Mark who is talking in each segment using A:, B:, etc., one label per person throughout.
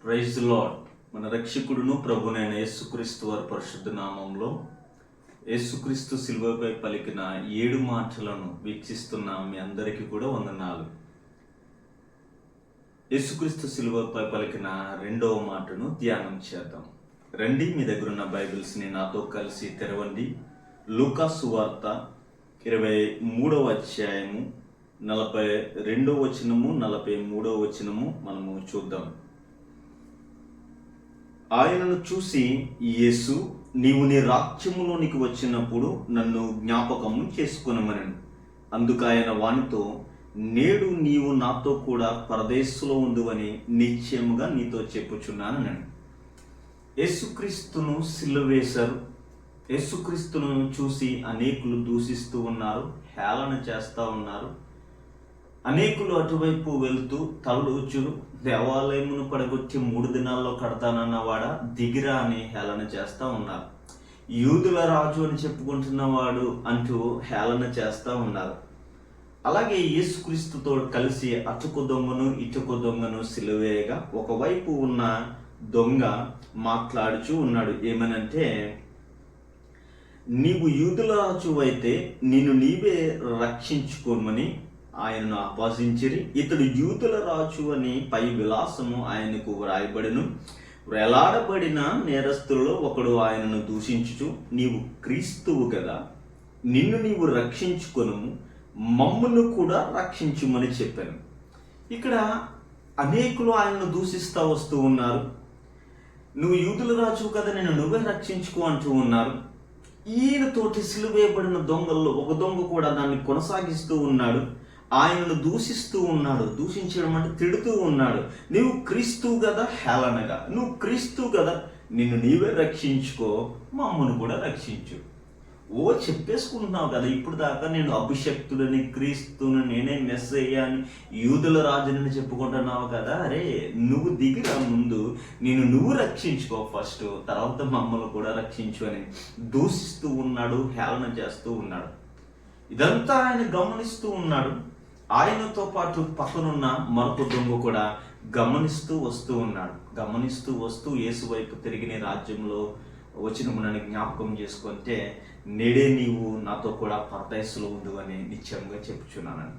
A: Praise the lord. మన రక్షకుడును ప్రభునైన యేసుక్రీస్తు వారి పరిశుద్ధ నామంలో యేసుక్రీస్తు శిలువపై పలికిన 7 మాటలను వీక్షిస్తున్న మీ అందరికీ కూడా వందనాలు. యేసుక్రీస్తు శిలువపై పలికిన 2వ మాటను ధ్యానం చేద్దాం. రండి, మీ దగ్గర ఉన్న బైబిల్స్ని నాతో కలిసి తెరవండి. లూకా సువార్త 23వ అధ్యాయము 42వ వచనము 43వ వచనము మనము చూద్దాం. ఆయనను చూసి యేసు, నీవు నీ రాజ్యములోనికి వచ్చినప్పుడు నన్ను జ్ఞాపకము చేసుకొనమనెను. అందుకు ఆయన వానితో, నేడు నీవు నాతో కూడా పరదేశంలో ఉండువని నిశ్చయముగా నీతో చెప్పుచున్నాను నేను. యేసుక్రీస్తును సిలువ వేశారు. యేసుక్రీస్తును చూసి అనేకులు దూషిస్తూ ఉన్నారు, హేళన చేస్తూ ఉన్నారు. అనేకులు అటువైపు వెళ్తూ తలూచురు, దేవాలయమును పడగొచ్చి 3 దినాల్లో కడతానన్నవాడా, దిగిరా అని హేళన చేస్తూ ఉన్నారు. యూదుల రాజు అని చెప్పుకుంటున్నవాడు అంటూ హేళన చేస్తూ ఉన్నారు. అలాగే యేసుక్రీస్తుతో కలిసి అటుకు దొంగను ఇటుకు దొంగను సిలువేయగా ఒకవైపు ఉన్న దొంగ మాట్లాడుచూ ఉన్నాడు. ఏమనంటే, నీవు యూదుల రాజు అయితే నిన్ను నీవే రక్షించుకోమని ఆయనను ఆపాదించిరి. ఇతడు యూదుల రాజు అని పై విలాసము ఆయనకు వ్రాయబడిను. వేలాడబడిన నేరస్తులలో ఒకడు ఆయనను దూషించుచు, నీవు క్రీస్తువు కదా, నిన్ను నీవు రక్షించుకొను, మమ్మును కూడా రక్షించుమని చెప్పాను. ఇక్కడ అనేకులు ఆయనను దూషిస్తూ వస్తూ ఉన్నారు. నువ్వు యూదుల రాజు కదా, నేను నువ్వే రక్షించుకో అంటూ ఉన్నారు. ఈయనతోటి సిలువేయబడిన దొంగల్లో ఒక దొంగ కూడా దాన్ని కొనసాగిస్తూ ఉన్నాడు. ఆయనను దూషిస్తూ ఉన్నాడు. దూషించడం అంటే తిడుతూ ఉన్నాడు. నువ్వు క్రీస్తువు కదా, హేళనగా, నువ్వు క్రీస్తువు కదా, నిన్ను నీవే రక్షించుకో, మమ్మను కూడా రక్షించు. చెప్పేసుకుంటున్నావు కదా ఇప్పుడు దాకా, నేను అభిషక్తులని, క్రీస్తుని, నేనే మెస్సయ్య అని, యూదుల రాజుని చెప్పుకుంటున్నావు కదా. అరే, నువ్వు దిగిరా ముందు, నువ్వు రక్షించుకో ఫస్ట్, తర్వాత మమ్మల్ని కూడా రక్షించు అని దూషిస్తూ ఉన్నాడు, హేళన చేస్తూ ఉన్నాడు. ఇదంతా ఆయన గమనిస్తూ ఉన్నాడు. ఆయనతో పాటు పక్కనున్న మరొక దొంగ కూడా గమనిస్తూ వస్తూ ఉన్నాడు. గమనిస్తూ వస్తూ యేసు వైపు తిరిగి, నీ రాజ్యంలో వచ్చిన నన్ను జ్ఞాపకం చేసుకుంటే నేడే నీవు నాతో కూడా పరదేశంలో ఉండు అని నిశ్చయంగా చెప్పుచున్నానని.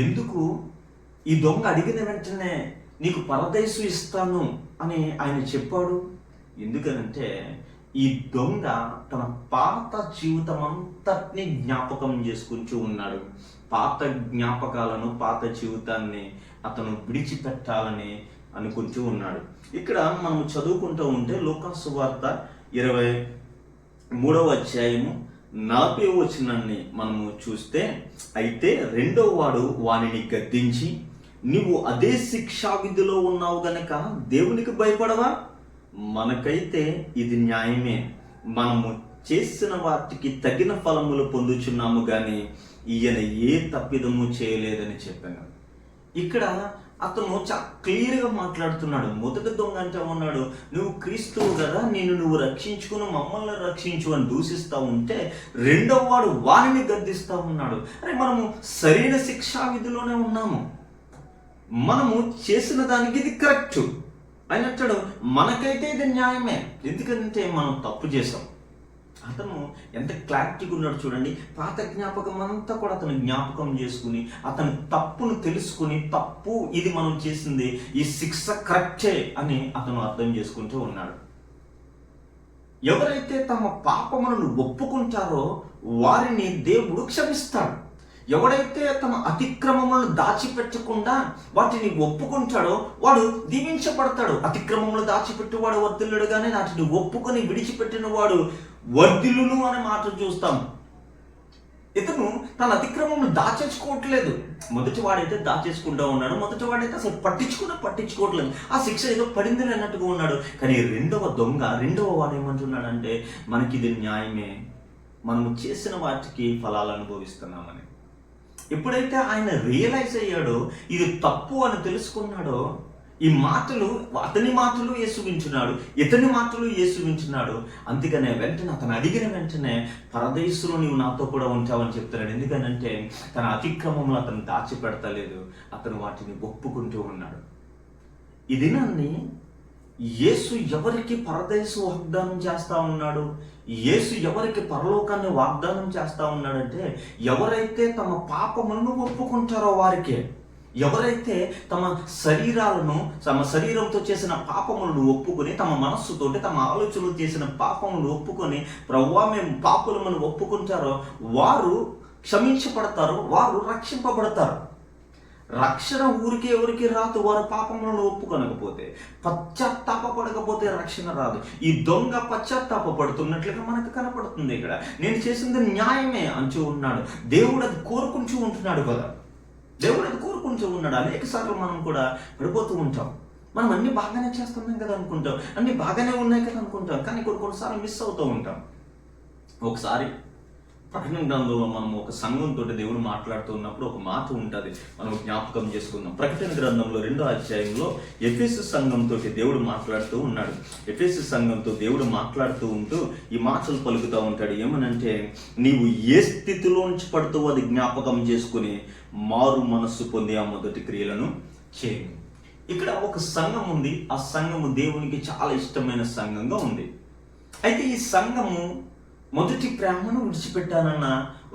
A: ఎందుకు ఈ దొంగ అడిగిన వెంటనే నీకు పరదేశం ఇస్తాను అని ఆయన చెప్పాడు? ఎందుకనంటే ఈ దొంగ తన పాత జీవితం అంతటినీ జ్ఞాపకం చేసుకుంటూ ఉన్నాడు. పాత జ్ఞాపకాలను, పాత జీవితాన్ని అతను విడిచిపెట్టాలని అనుకుంటూ ఉన్నాడు. ఇక్కడ మనం చదువుకుంటూ ఉంటే లూకా సువార్త 23వ అధ్యాయము 40వ వచనాన్ని మనము చూస్తే, అయితే 2వ వాడు వానిని గద్దించి, నీవు అదే శిక్షా విధిలో ఉన్నావు గనక దేవునికి భయపడవా? మనకైతే ఇది న్యాయమే, మనము చేసిన వాటికి తగిన ఫలములు పొందుచున్నాము గాని ఈయన ఏ తప్పిదము చేయలేదని చెప్పాను. ఇక్కడ అతను చాలా క్లియర్గా మాట్లాడుతున్నాడు. మొదటి దొంగ అంటే ఉన్నాడు, నువ్వు క్రీస్తువు కదా, నువ్వు రక్షించుకుని మమ్మల్ని రక్షించు అని దూషిస్తూ ఉంటే 2వ వాడు వారిని గద్దిస్తూ ఉన్నాడు. అరే, మనము సరైన శిక్షా విధిలోనే ఉన్నాము, మనము చేసిన దానికి ఇది కరెక్ట్ అని అంటాడు. మనకైతే ఇది న్యాయమే, ఎందుకంటే మనం తప్పు చేసాం. అతను ఎంత క్లారిటీగా ఉన్నాడు చూడండి. పాత జ్ఞాపకం అంతా కూడా అతను జ్ఞాపకం చేసుకుని, అతని తప్పును తెలుసుకుని, తప్పు ఇది మనం చేసింది, ఈ శిక్ష కరెక్టే అని అతను అర్థం చేసుకుంటూ ఉన్నాడు. ఎవరైతే తమ పాపములను ఒప్పుకుంటారో వారిని దేవుడు క్షమిస్తాడు. ఎవడైతే తమ అతిక్రమములను దాచిపెట్టకుండా వాటిని ఒప్పుకుంటాడో వాడు దీవించబడతాడు. అతిక్రమములు దాచిపెట్టువాడు వర్ధిల్లుడు కానీ వాటిని ఒప్పుకొని విడిచిపెట్టిన వాడు వర్ధిల్లును అనే మాట చూస్తాం. ఇతను తన అతిక్రమములు దాచేసుకోవట్లేదు. మొదటి వాడైతే దాచేసుకుంటూ ఉన్నాడు, మొదటి వాడైతే అసలు పట్టించుకోవట్లేదు. ఆ శిక్ష ఏదో పడింది అన్నట్టుగా ఉన్నాడు. కానీ 2వ దొంగ, 2వ వాడు ఏమంటున్నాడంటే, మనకి ఇది న్యాయమే, మనము చేసిన వాటికి ఫలాలు అనుభవిస్తున్నామని. ఎప్పుడైతే ఆయన రియలైజ్ అయ్యాడో, ఇది తప్పు అని తెలుసుకున్నాడో, ఈ మాటలు అతని మాటలు యేసు వింటున్నాడు, ఇతని మాటలు యేసు వింటున్నాడు. అందుకనే వెంటనే అతను అడిగిన వెంటనే పరదేశంలో నీవు నాతో కూడా ఉంటావని చెప్తున్నాడు. ఎందుకనంటే తన అతిక్రమంలో అతను దాచిపెడతలేదు, అతను వాటిని ఒప్పుకుంటూ ఉన్నాడు. ఈ దినాన్ని యేసు ఎవరికి పరదేశు వాగ్దానం చేస్తా ఉన్నాడు? యేసు ఎవరికి పరలోకాన్ని వాగ్దానం చేస్తా ఉన్నాడంటే, ఎవరైతే తమ పాపములను ఒప్పుకుంటారో వారికే. ఎవరైతే తమ శరీరంతో చేసిన పాపములను ఒప్పుకొని, తమ మనస్సుతోటి తమ ఆలోచనలు చేసిన పాపములను ఒప్పుకొని, ప్రభువా మేము పాపులమని ఒప్పుకుంటారో వారు క్షమించబడతారు, వారు రక్షింపబడతారు. రక్షణ ఊరికే ఎవరికి రాదు, వారు పాపములను ఒప్పుకొనకపోతే, పశ్చాత్తాపడకపోతే రక్షణ రాదు. ఈ దొంగ పశ్చాత్తాపడుతున్నట్లుగా మనకు కనపడుతుంది. ఇక్కడ నేను చేసింది న్యాయమే అంటూ ఉన్నాడు. దేవుడు అది కోరుకుంటూ ఉంటున్నాడు కదా, దేవుడు అది కోరుకుంటూ ఉన్నాడు. అనేక సార్లు మనం కూడా పడిపోతూ ఉంటాం. మనం అన్ని బాగానే చేస్తున్నాం కదా అనుకుంటాం, అన్ని బాగానే ఉన్నాయి కదా అనుకుంటాం, కానీ కొన్నిసార్లు మిస్ అవుతూ ఉంటాం. ఒకసారి ప్రకటన గ్రంథంలో మనం ఒక సంఘంతో దేవుడు మాట్లాడుతూ ఉన్నప్పుడు ఒక మాట ఉంటుంది, మనం జ్ఞాపకం చేసుకుందాం. ప్రకటన గ్రంథంలో 2వ అధ్యాయంలో ఎఫెసు సంఘంతో దేవుడు మాట్లాడుతూ ఉన్నాడు. ఎఫెసు సంఘంతో దేవుడు మాట్లాడుతూ ఉంటూ ఈ మాటలు పలుకుతూ ఉంటాడు. ఏమనంటే, నీవు ఏ స్థితిలో నుంచి పడుతూ అది జ్ఞాపకం చేసుకుని మారు మనస్సు పొంది ఆ మొదటి క్రియలను చేయి. ఇక్కడ ఒక సంఘం ఉంది. ఆ సంఘము దేవునికి చాలా ఇష్టమైన సంఘంగా ఉంది. అయితే ఈ సంఘము మొదటి ప్రేమను విడిచిపెట్టానన్న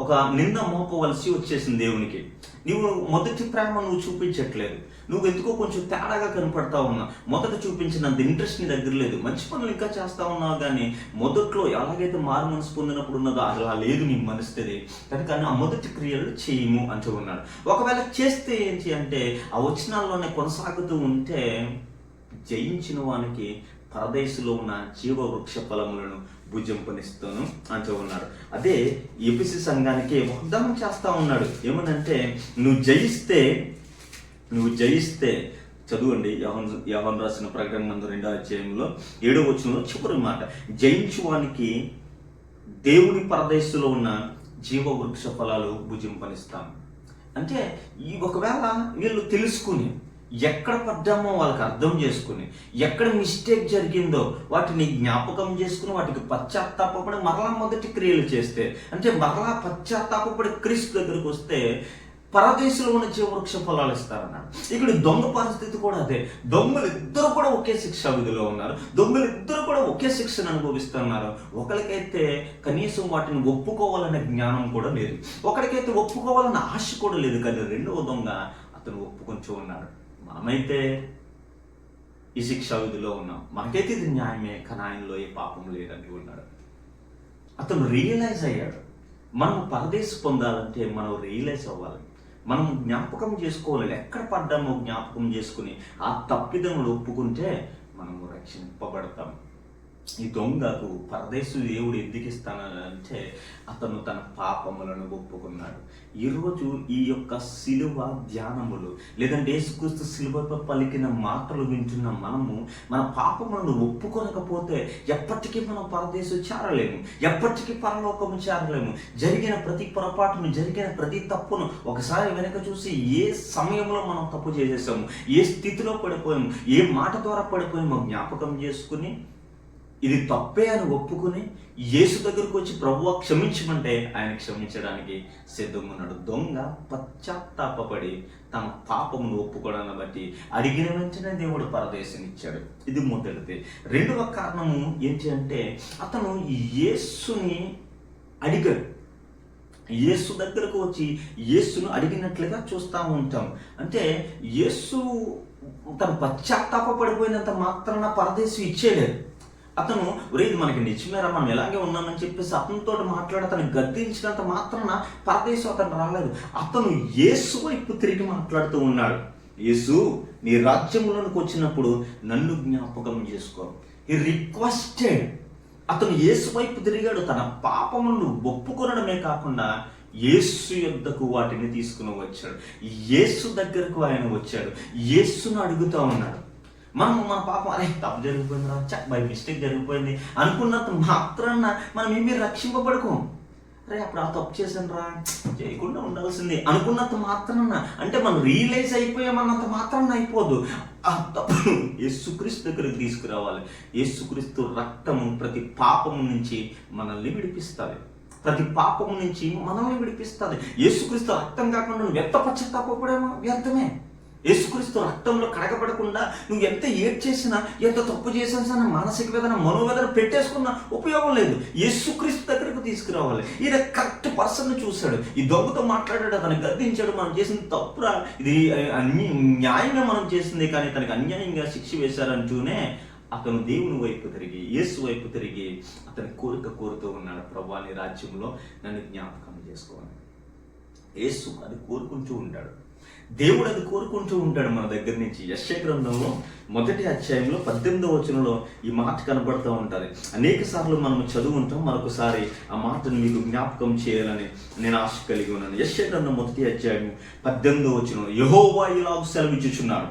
A: ఒక నింద మోపవలసి వచ్చేసింది దేవునికి. నువ్వు మొదటి ప్రేమ నువ్వు చూపించట్లేదు, నువ్వు ఎందుకో కొంచెం తేడాగా కనపడతా ఉన్నావు, మొదట చూపించినంత ఇంట్రెస్ట్ నీ దగ్గర లేదు, మంచి పనులు ఇంకా చేస్తా ఉన్నావు, కానీ మొదట్లో ఎలాగైతే మారు మనసు పొందినప్పుడు ఉన్నదో అలా లేదు నీ మనస్థితి, కనుక ఆ మొదటి క్రియలు చేయము అంటూ ఉన్నాడు. ఒకవేళ చేస్తే ఏంటి అంటే, ఆ వచనాల్లోనే కొనసాగుతూ ఉంటే, జయించిన వానికి పరదేశంలో ఉన్న జీవ వృక్ష ఫలములను భుజింపనిస్తాను అంటూ ఉన్నాడు. అదే ఎఫెసు సంఘానికి వాగ్దానం చేస్తా ఉన్నాడు. ఏమనంటే, నువ్వు జయిస్తే చదువండి, యోహాను రాసిన ప్రకటన గ్రంథం 2వ అధ్యాయంలో 7వ వచనంలో చివరి మాట, జయించువానికి దేవుని పరదేశంలో ఉన్న జీవ వృక్ష ఫలాలు భుజింపనిస్తాను. అంటే ఈ ఒకవేళ వీళ్ళు తెలుసుకుని ఎక్కడ పడ్డామో వాళ్ళకి అర్థం చేసుకుని, ఎక్కడ మిస్టేక్ జరిగిందో వాటిని జ్ఞాపకం చేసుకుని, వాటికి పశ్చాత్తాపడి మరలా మొదటి క్రియలు చేస్తే, అంటే మరలా పశ్చాత్తాపడి క్రీస్తు దగ్గరికి వస్తే పరదేశంలో ఉన్న జీవవృక్ష ఫలాలు ఇస్తారన్నాడు. ఇక్కడ దొంగ పరిస్థితి కూడా అదే. దొంగలు ఇద్దరు కూడా ఒకే శిక్షా విధిలో ఉన్నారు, దొంగలు ఇద్దరు కూడా ఒకే శిక్షను అనుభవిస్తున్నారు. ఒకరికైతే కనీసం వాటిని ఒప్పుకోవాలనే జ్ఞానం కూడా లేదు, ఒకరికైతే ఒప్పుకోవాలన్న ఆశ కూడా లేదు. కానీ రెండవ దొంగ అతను ఒప్పుకొంచూ ఉన్నాడు. మనమైతే ఈ శిక్షా విధిలో ఉన్నాం, మనకైతే ఇది న్యాయమే, కానీ ఆయనలో ఏ పాపం లేదని ఉన్నాడు. అతను రియలైజ్ అయ్యాడు. మనం పరదేశం పొందాలంటే మనం రియలైజ్ అవ్వాలి, మనం జ్ఞాపకం చేసుకోవాలి, ఎక్కడ పడ్డామో జ్ఞాపకం చేసుకుని ఆ తప్పిదములు ఒప్పుకుంటే మనము రక్షింపబడతాం. ఈ దొంగకు పరదేశు దేవుడు ఎందుకు ఇస్తానంటే, అతను తన పాపములను ఒప్పుకున్నాడు. ఈరోజు ఈ యొక్క శిలువ ధ్యానములు, లేదంటే యేసుక్రీస్తు శిలువతో పలికిన మాటలు వింటున్న మనము మన పాపములను ఒప్పుకొనకపోతే ఎప్పటికీ మనం పరదేశం చేరలేము, ఎప్పటికీ పరలోకము చేరలేము. జరిగిన ప్రతి పొరపాటును, జరిగిన ప్రతి తప్పును ఒకసారి వెనక చూసి ఏ సమయంలో మనం తప్పు చేసేసాము, ఏ స్థితిలో పడిపోయాము, ఏ మాట ద్వారా పడిపోయామో జ్ఞాపకం చేసుకుని ఇది తప్పే అని ఒప్పుకుని యేసు దగ్గరకు వచ్చి ప్రభువా క్షమించమంటే ఆయన క్షమించడానికి సిద్ధంగా ఉన్నాడు. దొంగ పశ్చాత్తాపడి తన పాపమును ఒప్పుకోవడాన్ని బట్టి అడిగిన వెంటనే దేవుడు పరదేశం ఇచ్చాడు. ఇది మొదటిది. రెండవ కారణము ఏంటి అంటే, అతను యేసుని అడిగాడు. యేసు దగ్గరకు వచ్చి యేసును అడిగినట్లుగా చూస్తూ ఉంటాం. అంటే యేసు తను పశ్చాత్తాపడిపోయినంత మాత్రాన పరదేశం ఇచ్చేయలేదు. అతను ఇది మనకి నిజమేరా, మనం ఎలాగే ఉన్నామని చెప్పేసి అతనితో మాట్లాడి అతను గద్దించినంత మాత్రాన పరదేశం అతను రాలేదు. అతను యేసు వైపు తిరిగి మాట్లాడుతూ ఉన్నాడు. యేసు, నీ రాజ్యంలోనికి వచ్చినప్పుడు నన్ను జ్ఞాపకం చేసుకో. ఈ రిక్వెస్టెడ్. అతను యేసు వైపు తిరిగాడు. తన పాపములను ఒప్పుకొనడమే కాకుండా యేసు యొద్దకు వాటిని తీసుకుని వచ్చాడు. యేసు దగ్గరకు ఆయన వచ్చాడు, యేసును అడుగుతూ ఉన్నాడు. మనము మన పాపం, అరే తప్పు జరిగిపోయింది రా, బై మిస్టేక్ జరిగిపోయింది అనుకున్నంత మాత్రాన మనం ఏమీ రక్షింపబడుకోం. అరే అప్పుడు ఆ తప్పు చేశాను రా, చేయకుండా ఉండాల్సింది అనుకున్నంత మాత్రాన, అంటే మనం రియలైజ్ అయిపోయామన్నంత మాత్రాన అయిపోదు. ఆ తప్పును యేసుక్రీస్తు దగ్గరికి తీసుకురావాలి. యేసుక్రీస్తు రక్తము ప్రతి పాపము నుంచి మనల్ని విడిపిస్తుంది, ప్రతి పాపము నుంచి మనల్ని విడిపిస్తుంది. యేసుక్రీస్తు రక్తం కాకుండా నువ్వు ఎంత పశ్చాత్తాపడేమో వ్యర్థమే. యేసుక్రీస్తు రక్తంలో కడగబడకుండా నువ్వు ఎంత ఏడ్ చేసినా, ఎంత తప్పు చేసినా, మానసిక వేదన, మనోవేదన పెట్టేసుకున్నా ఉపయోగం లేదు. యేసుక్రీస్తు దగ్గరకు తీసుకురావాలి. ఈయన కరెక్ట్ పర్సన్ చూశాడు. ఈ దొంగతో మాట్లాడాడు, అతను గద్దించాడు. మనం చేసిన తప్పురా, ఇది న్యాయంగా మనం చేసింది, కానీ తనకి అన్యాయంగా శిక్ష వేశారంటూనే అతను దేవుని వైపు తిరిగి, యేసు వైపు తిరిగి అతని కోరిక కోరుతూ ఉన్నాడు. ప్రభువా, నీ రాజ్యంలో నన్ను జ్ఞాపకం చేసుకోవాలి. యేసు అది కోరుకుంటూ ఉంటాడు. దేవుడు అది కోరుకుంటూ ఉంటాడు మన దగ్గర నుంచి. యెషయా గ్రంథంలో 1వ అధ్యాయంలో 18వ వచనంలో ఈ మాట కనబడుతూ ఉంటుంది. అనేక సార్లు మనం చదువుంటాం. మరొకసారి ఆ మాటను మీకు జ్ఞాపకం చేయాలని నేను ఆశ కలిగి ఉన్నాను. యెషయా గ్రంథం 1వ అధ్యాయం 18వ వచనం, యెహోవా ఇలాగ సెలవిచ్చుచున్నాడు,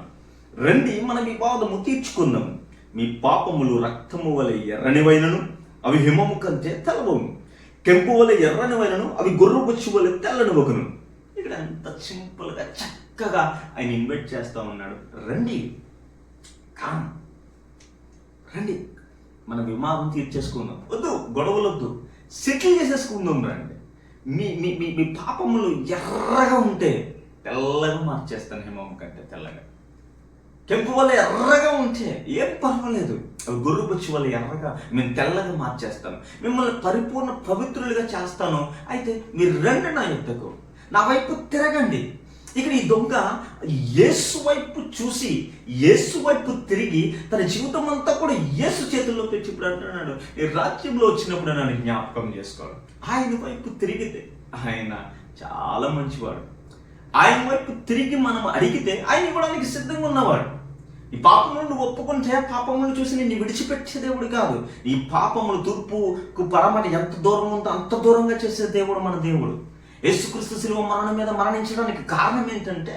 A: రండి మన వివాదము తీర్చుకుందాం. మీ పాపములు రక్తము వలె ఎర్రనివైనను అవి హిమము కంటే తెల్లవను, కెంపు వలె ఎర్రనివైనను అవి గొర్రెబొచ్చు వలె తెల్లనివగును. ఇక్కడ ఎంత సింపుల్గా చక్కగా ఆయన ఇన్వైట్ చేస్తూ ఉన్నాడు. రండి, రండి మన వివాదం తీర్చేసుకుందాం. వద్దు, గొడవలొద్దు, సెటిల్ చేసేసుకుందాం. రండి, మీ మీ మీ మీ పాపములు ఎర్రగా ఉంటే తెల్లగా మార్చేస్తాను, హిమము కంటే తెల్లగా. కెంపు వల్ల ఎర్రగా ఉంటే ఏం పర్వాలేదు, అవి గొర్రెబొచ్చు వల్ల ఎర్రగా మేము తెల్లగా మార్చేస్తాను, మిమ్మల్ని పరిపూర్ణ పవిత్రులుగా చేస్తాను. అయితే మీరు రండి నా యుద్ధకు, నా వైపు తిరగండి. ఇక్కడ ఈ దొంగ యేసు వైపు చూసి, యేసు వైపు తిరిగి తన జీవితం అంతా కూడా యేసు చేతుల్లో పెట్టి ఇప్పుడు అంటున్నాడు, ఈ రాజ్యంలో వచ్చినప్పుడు నన్ను జ్ఞాపకం చేసుకోవాలి. ఆయన వైపు తిరిగితే ఆయన చాలా మంచివాడు. ఆయన వైపు తిరిగి మనం అడిగితే ఆయన ఇవ్వడానికి సిద్ధంగా ఉన్నవాడు. ఈ పాపములు నువ్వు ఒప్పుకుంటే పాపములు చూసి నిన్ను విడిచిపెట్టే దేవుడు కాదు. ఈ పాపములు తూర్పుకు పరమటి ఎంత దూరం ఉందో అంత దూరంగా చేసే దేవుడు మన దేవుడు. యేసుక్రీస్తు శిలువ మరణం మీద మరణించడానికి కారణం ఏంటంటే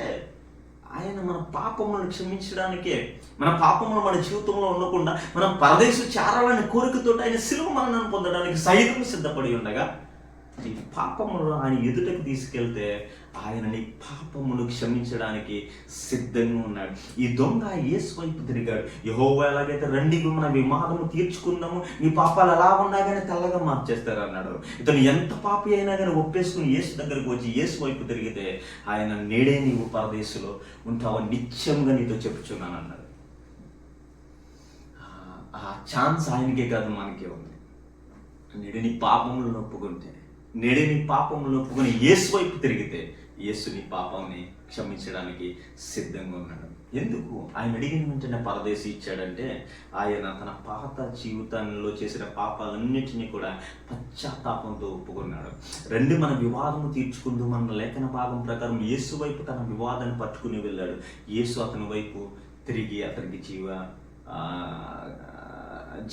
A: ఆయన మన పాపములను క్షమించడానికే. మన పాపములు మన జీవితంలో ఉండకుండా మనం పరదేశం చేరాలని కోరికతో ఆయన శిలువ మరణాన్ని పొందడానికి సైతం సిద్ధపడి ఉండగా, ఈ పాపములు ఆయన ఎదుటకు తీసుకెళ్తే ఆయన నీ పాపములు క్షమించడానికి సిద్ధంగా ఉన్నాడు. ఈ దొంగ యేసు వైపు తిరిగాడు. యెహోవా ఎలాగైతే రండి మన వివాదము తీర్చుకుందాము, నీ పాపాలు ఎలా ఉన్నా కానీ తెల్లగా మార్చేస్తారు అన్నాడు. ఇతను ఎంత పాపి అయినా కానీ ఒప్పేసుకుని యేసు దగ్గరకు వచ్చి యేసు వైపు తిరిగితే ఆయన నేడే నీవు పరదేశంలో ఉంటావు, నిత్యంగా నీతో చెప్పుచున్నాను అన్నాడు. ఆ ఛాన్స్ ఆయనకే కాదు, మనకే ఉంది. నేడు నీ పాపములను ఒప్పుకుంటే, నేడే నీ పాపములను ఒప్పుకొని యేసు వైపు తిరిగితే యేసు నీ పాపాన్ని క్షమించడానికి సిద్ధంగా ఉన్నాడు. ఎందుకు ఆయన అడిగిన వెంటనే పరదేశి ఇచ్చాడంటే, ఆయన తన పాత జీవితంలో చేసిన పాపాలన్నింటినీ కూడా పశ్చాత్తాపంతో ఒప్పుకున్నాడు. రెండు మన వివాదము తీర్చుకుంటూ మన లేఖన భాగం ప్రకారం యేసు వైపు తన వివాదాన్ని పట్టుకుని వెళ్ళాడు. యేసు అతని వైపు తిరిగి అతనికి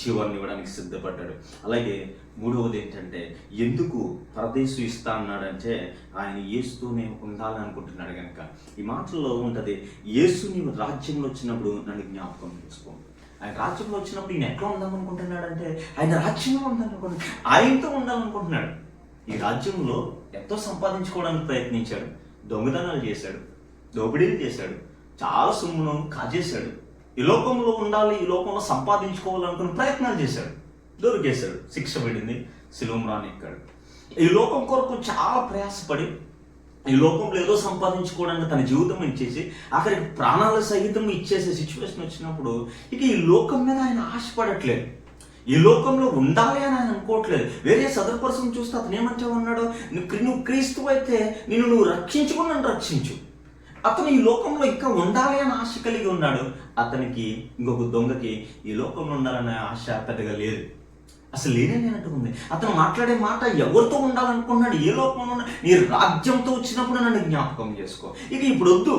A: జీవాన్ని ఇవ్వడానికి సిద్ధపడ్డాడు. అలాగే మూడవది ఏంటంటే, ఎందుకు పరదేశు ఇస్తా అన్నాడంటే ఆయన యేసుతోనే ఉండాలనుకుంటున్నాడు కనుక. ఈ మాటల్లో ఉంటుంది, యేసు నీవు రాజ్యంలో వచ్చినప్పుడు నన్ను జ్ఞాపకం చేసుకో. ఆయన రాజ్యంలో వచ్చినప్పుడు ఈయన ఎట్లా ఉందామనుకుంటున్నాడంటే ఆయన రాజ్యంలో ఉండాలనుకుంటున్నాడు, ఆయనతో ఉండాలనుకుంటున్నాడు. ఈ రాజ్యంలో ఎంతో సంపాదించుకోవడానికి ప్రయత్నించాడు, దొంగతనాలు చేశాడు, దోపిడీలు చేశాడు, చాలా సొమ్మును కాజేశాడు. ఈ లోకంలో ఉండాలి, ఈ లోకంలో సంపాదించుకోవాలనుకుని ప్రయత్నాలు చేశాడు, దొరికేశాడు, శిక్ష పడింది, శిలువ మ్రాని ఎక్కాడు. ఈ లోకం కొరకు చాలా ప్రయాసపడి ఈ లోకంలో ఏదో సంపాదించుకోవడానికి తన జీవితం ఇచ్చేసి అక్కడికి ప్రాణాల సహితం ఇచ్చేసే సిచ్యువేషన్ వచ్చినప్పుడు ఇక ఈ లోకం మీద ఆయన ఆశపడట్లేదు, ఈ లోకంలో ఉండాలి అని ఆయన అనుకోవట్లేదు. వేరే సదర్ పర్సన్ చూస్తే అతను ఏమంటే ఉన్నాడు, నువ్వు క్రీస్తు అయితే నువ్వు రక్షించుకుని నన్ను రక్షించు. అతను ఈ లోకంలో ఇంకా ఉండాలి అని ఆశ కలిగి ఉన్నాడు. అతనికి ఇంకొక దొంగకి ఈ లోకంలో ఉండాలనే ఆశ పెద్దగా లేదు, అసలు లేనట్టు ఉంది. అతను మాట్లాడే మాట ఎవరితో ఉండాలనుకున్నాడు, ఏ లోకంలో ఉన్నా నీ రాజ్యంతో వచ్చినప్పుడు నన్ను జ్ఞాపకం చేసుకో. ఇక ఇప్పుడు వద్దు,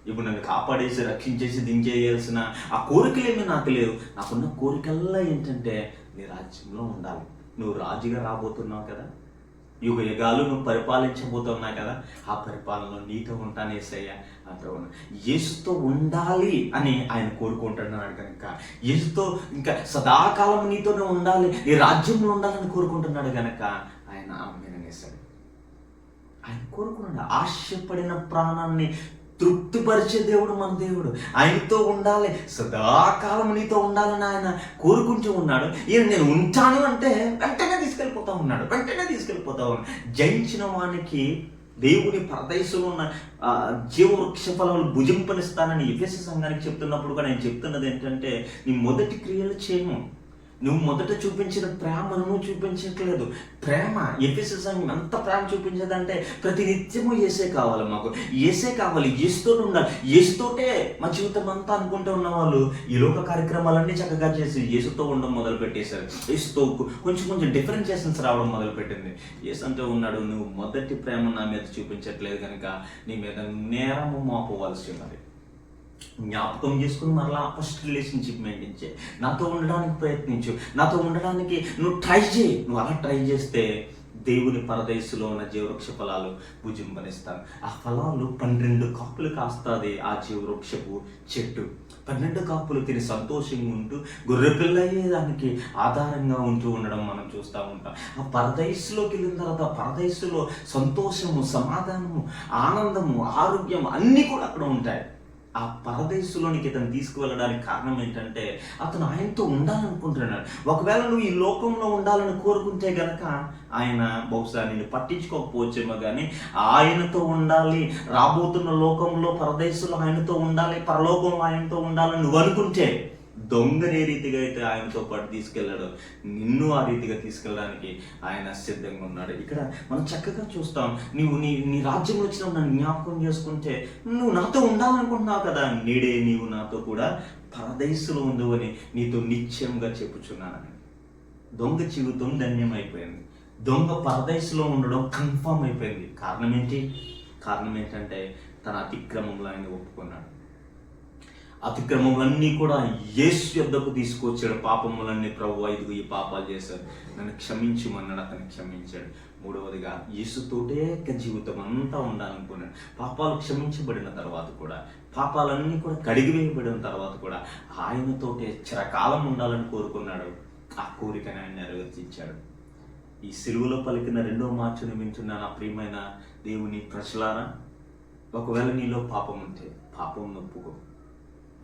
A: ఇప్పుడు నన్ను కాపాడేసి రక్షించేసి దించేయాల్సిన ఆ కోరికలేమీ నాకు లేవు. నాకున్న కోరికల్లా ఏంటంటే నీ రాజ్యంలో ఉండాలి. నువ్వు రాజుగా రాబోతున్నావు కదా, యుగ యుగాలు నువ్వు పరిపాలించబోతున్నావు కదా, ఆ పరిపాలనలో నీతో ఉంటాను యేసయ్య అంటూ ఉన్నా. యేసుతో ఉండాలి అని ఆయన కోరుకుంటున్నాడు కనుక, యేసుతో ఇంకా సదాకాలం నీతోనే ఉండాలి, నీ రాజ్యంలో ఉండాలని కోరుకుంటున్నాడు కనుక ఆయన ఆమెనేసాడు. ఆయన కోరుకున్నాడు, ఆశపడిన ప్రాణాన్ని తృప్తిపరిచే దేవుడు మన దేవుడు. ఆయనతో ఉండాలి, సదాకాలం నీతో ఉండాలని ఆయన కోరుకుంటూ ఉన్నాడు. ఈయన నేను ఉంటాను అంటే వెంటనే తీసుకెళ్ళిపోతా ఉన్నాడు. జయించిన వానికి దేవుని పరదేశంలో ఉన్న జీవవృక్ష ఫలములు భుజింపనిస్తానని ఎఫెసు సంఘానికి చెప్తున్నప్పుడు కూడా నేను చెప్తున్నది ఏంటంటే, నీ మొదటి క్రియలు చేయము. నువ్వు మొదట చూపించిన ప్రేమను నువ్వు చూపించట్లేదు. ప్రేమ ఎఫెసు సంఘం ఎంత ప్రేమ చూపించేదంటే, ప్రతి నిత్యము యేసే కావాలి, మాకు యేసే కావాలి, యేసుతోనే ఉండాలి, యేసుతోటే మా జీవితం అంతా అనుకుంటూ ఉన్న వాళ్ళు ఈ లోక కార్యక్రమాలన్నీ చక్కగా చేసి యేసుతో ఉండడం మొదలు పెట్టేశారు. యేసుతో కొంచెం డిఫరెన్షియేషన్స్ రావడం మొదలుపెట్టింది. యేసు అంటూ ఉన్నాడు, నువ్వు మొదటి ప్రేమ నా మీద చూపించట్లేదు కనుక నీ మీద నేరము మోపవలసి ఉన్నది. జ్ఞాపకం చేసుకుని మరలా ఫస్ట్ రిలేషన్షిప్ మెయింటైన్ చేయి, నాతో ఉండడానికి ప్రయత్నించు, నాతో ఉండడానికి నువ్వు ట్రై చేయి. నువ్వు అలా ట్రై చేస్తే దేవుని పరదేశంలో ఉన్న జీవవృక్ష ఫలాలు భుజింపనిస్తాను. ఆ ఫలాలు 12 కాపులు కాస్తుంది ఆ జీవవృక్షపు చెట్టు. 12 కాపులు తిని సంతోషంగా ఉంటూ గొర్రెపిల్ల అయ్యేదానికి ఆధారంగా ఉంటూ ఉండడం మనం చూస్తూ ఉంటాం. ఆ పరదేశంలోకి వెళ్ళిన తర్వాత పరదేశంలో సంతోషము, సమాధానము, ఆనందము, ఆరోగ్యం అన్నీ కూడా అక్కడ ఉంటాయి. ఆ పరదేశంలోనికి ఇతను తీసుకువెళ్ళడానికి కారణం ఏంటంటే, అతను ఆయనతో ఉండాలనుకుంటున్నాడు. ఒకవేళ నువ్వు ఈ లోకంలో ఉండాలని కోరుకుంటే గనక ఆయన బహుశా నిన్ను పట్టించుకోకపోవచ్చేమో, కానీ ఆయనతో ఉండాలి, రాబోతున్న లోకంలో పరదేశంలో ఆయనతో ఉండాలి, పరలోకంలో ఆయనతో ఉండాలని నువ్వు అనుకుంటే, దొంగని ఏ రీతిగా అయితే ఆయనతో పాటు తీసుకెళ్ళాడో నిన్ను ఆ రీతిగా తీసుకెళ్ళడానికి ఆయన సిద్ధంగా ఉన్నాడు. ఇక్కడ మనం చక్కగా చూస్తాం, నీ రాజ్యంలో వచ్చిన నన్ను జ్ఞాపకం చేసుకుంటే నువ్వు నాతో ఉండాలనుకుంటున్నావు కదా, నేడే నీవు నాతో కూడా పరదేశంలో ఉండు అని నీతో నిశ్చయంగా చెప్పుచున్నానని. దొంగ జీవితం ధన్యమైపోయింది. దొంగ పరదేశంలో ఉండడం కన్ఫామ్ అయిపోయింది. కారణం ఏంటంటే తన అతిక్రమంలో ఆయన ఒప్పుకున్నాడు. అతిక్రమములన్నీ కూడా యేసు యొద్దకు తీసుకొచ్చాడు. పాపములన్నీ ప్రభువా ఇదిగో ఈ పాపాలు చేశాడు, నన్ను క్షమించమన్నాడు, అతను క్షమించాడు. మూడవదిగా యేసుతోటే జీవితం అంతా ఉండాలనుకున్నాడు. పాపాలు క్షమించబడిన తర్వాత కూడా, పాపాలన్నీ కూడా కడిగివేయబడిన తర్వాత కూడా ఆయనతోటే చిరకాలం ఉండాలని కోరుకున్నాడు. ఆ కోరికను ఆయన నెరవేర్చించాడు. ఈ సిలువలో పలికిన 2వ మాటను వింటున్న నా ప్రియమైన దేవుని ప్రజలారా, ఒకవేళ నీలో పాపం ఉంటే పాపం ఒప్పుకో,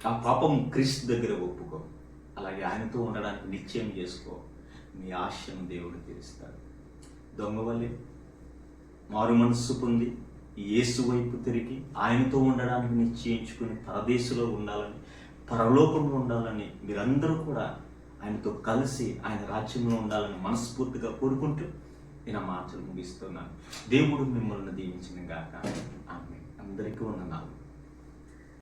A: ఆ పాపం క్రీస్తు దగ్గర ఒప్పుకో, అలాగే ఆయనతో ఉండడానికి నిశ్చయం చేసుకో. నీ ఆశను దేవుడు తీరుస్తాడు. దొంగవల్లి మారు మనస్సు పొంది యేసు వైపు తిరిగి ఆయనతో ఉండడానికి నిశ్చయించుకుని పరదేశంలో ఉండాలని, పరలోకంలో ఉండాలని మీరందరూ కూడా ఆయనతో కలిసి ఆయన రాజ్యంలో ఉండాలని మనస్ఫూర్తిగా కోరుకుంటూ నేను ఆ మాటలు ముగిస్తున్నాను. దేవుడు మిమ్మల్ని దీవించిన గాక. ఆమేన్. అందరికీ వందనాలు.